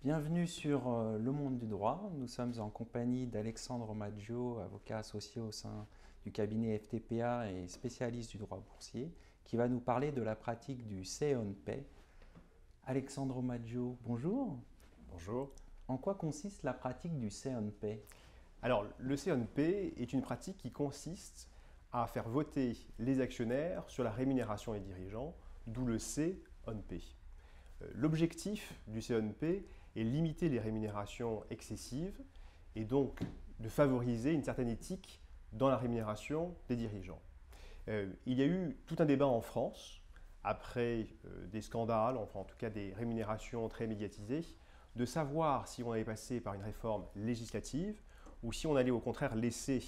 Bienvenue sur Le Monde du Droit. Nous sommes en compagnie d'Alexandre Maggio, avocat associé au sein du cabinet FTPA et spécialiste du droit boursier, qui va nous parler de la pratique du C-on-Pay. Alexandre Maggio, bonjour. Bonjour. En quoi consiste la pratique du C-on-Pay? Alors, le C-on-P est une pratique qui consiste à faire voter les actionnaires sur la rémunération des dirigeants, d'où le C-on-P. L'objectif du C-on-P est limiter les rémunérations excessives et donc de favoriser une certaine éthique dans la rémunération des dirigeants. Il y a eu tout un débat en France, après des scandales, enfin en tout cas des rémunérations très médiatisées, de savoir si on allait passer par une réforme législative ou si on allait au contraire laisser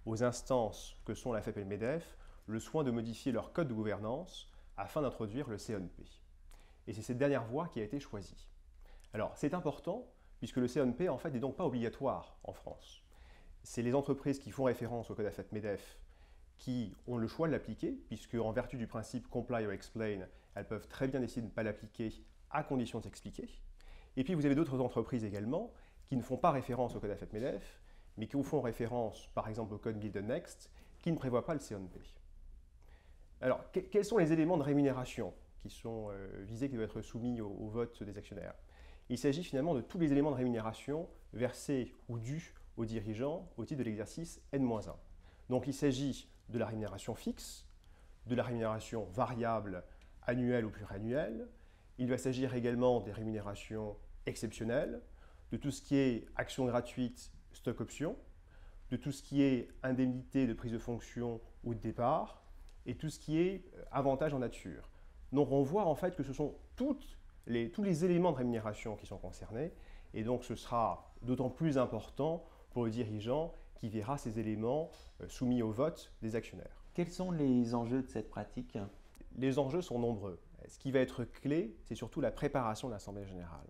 aux instances que sont la FEP et le MEDEF le soin de modifier leur code de gouvernance afin d'introduire le C-on-P. Et c'est cette dernière voie qui a été choisie. Alors c'est important puisque le C-on-P en fait n'est donc pas obligatoire en France. C'est les entreprises qui font référence au code AFEP-MEDEF qui ont le choix de l'appliquer, puisque en vertu du principe comply or explain, elles peuvent très bien décider de ne pas l'appliquer à condition de s'expliquer. Et puis vous avez d'autres entreprises également qui ne font pas référence au code AFEP-MEDEF, mais qui font référence par exemple au code Build the Next, qui ne prévoit pas le C-on-P. Alors, quels sont les éléments de rémunération qui sont visés, qui doivent être soumis au vote des actionnaires? Il s'agit finalement de tous les éléments de rémunération versés ou dus aux dirigeants au titre de l'exercice N-1. Donc il s'agit de la rémunération fixe, de la rémunération variable annuelle ou pluriannuelle. Il va s'agir également des rémunérations exceptionnelles, de tout ce qui est action gratuite, stock option, de tout ce qui est indemnité de prise de fonction ou de départ, et tout ce qui est avantage en nature. Donc on voit en fait que ce sont tous les éléments de rémunération qui sont concernés, et donc ce sera d'autant plus important pour le dirigeant qui verra ces éléments soumis au vote des actionnaires. Quels sont les enjeux de cette pratique? Les enjeux sont nombreux. Ce qui va être clé, c'est surtout la préparation de l'Assemblée générale.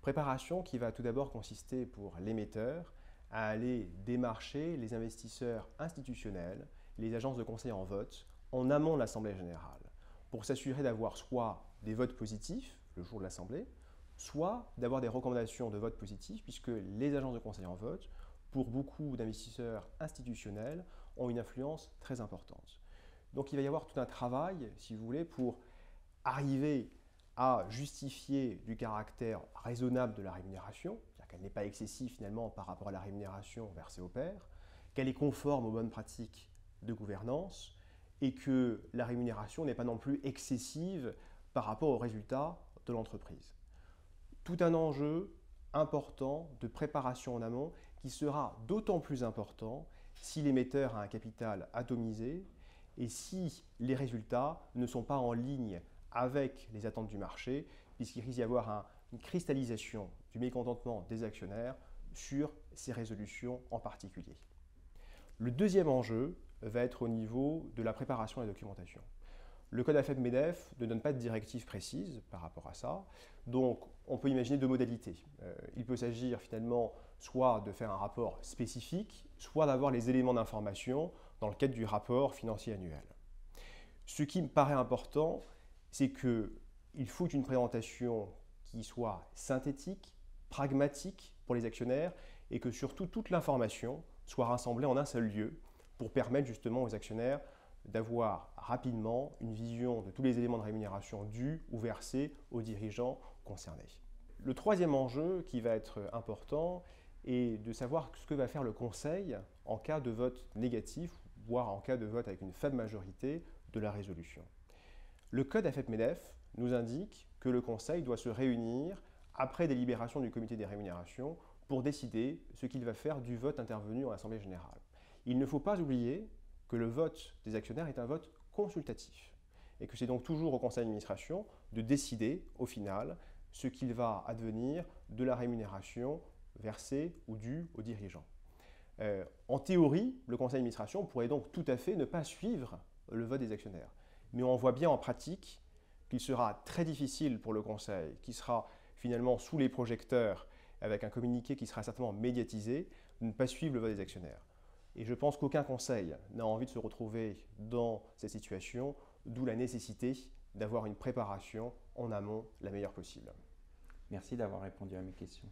Préparation qui va tout d'abord consister pour l'émetteur à aller démarcher les investisseurs institutionnels, les agences de conseil en vote, en amont de l'Assemblée générale, pour s'assurer d'avoir soit des votes positifs le jour de l'Assemblée, soit d'avoir des recommandations de vote positif, puisque les agences de conseil en vote, pour beaucoup d'investisseurs institutionnels, ont une influence très importante. Donc il va y avoir tout un travail, si vous voulez, pour arriver à justifier du caractère raisonnable de la rémunération, c'est-à-dire qu'elle n'est pas excessive finalement par rapport à la rémunération versée au pair, qu'elle est conforme aux bonnes pratiques de gouvernance et que la rémunération n'est pas non plus excessive par rapport aux résultats de l'entreprise. Tout un enjeu important de préparation en amont qui sera d'autant plus important si l'émetteur a un capital atomisé et si les résultats ne sont pas en ligne avec les attentes du marché, puisqu'il risque d'y avoir une cristallisation du mécontentement des actionnaires sur ces résolutions en particulier. Le deuxième enjeu va être au niveau de la préparation et de la documentation. Le code AFEP-MEDEF ne donne pas de directive précise par rapport à ça, donc on peut imaginer deux modalités. Il peut s'agir finalement soit de faire un rapport spécifique, soit d'avoir les éléments d'information dans le cadre du rapport financier annuel. Ce qui me paraît important, c'est qu'il faut une présentation qui soit synthétique, pragmatique pour les actionnaires et que surtout toute l'information soit rassemblée en un seul lieu pour permettre justement aux actionnaires d'avoir rapidement une vision de tous les éléments de rémunération dus ou versés aux dirigeants concernés. Le troisième enjeu qui va être important est de savoir ce que va faire le Conseil en cas de vote négatif, voire en cas de vote avec une faible majorité de la résolution. Le code AFEP-MEDEF nous indique que le Conseil doit se réunir après délibération du comité des rémunérations pour décider ce qu'il va faire du vote intervenu en Assemblée générale. Il ne faut pas oublier que le vote des actionnaires est un vote consultatif et que c'est donc toujours au conseil d'administration de décider au final ce qu'il va advenir de la rémunération versée ou due aux dirigeants. En théorie, le conseil d'administration pourrait donc tout à fait ne pas suivre le vote des actionnaires. Mais on voit bien en pratique qu'il sera très difficile pour le conseil, qui sera finalement sous les projecteurs avec un communiqué qui sera certainement médiatisé, de ne pas suivre le vote des actionnaires. Et je pense qu'aucun conseil n'a envie de se retrouver dans cette situation, d'où la nécessité d'avoir une préparation en amont la meilleure possible. Merci d'avoir répondu à mes questions.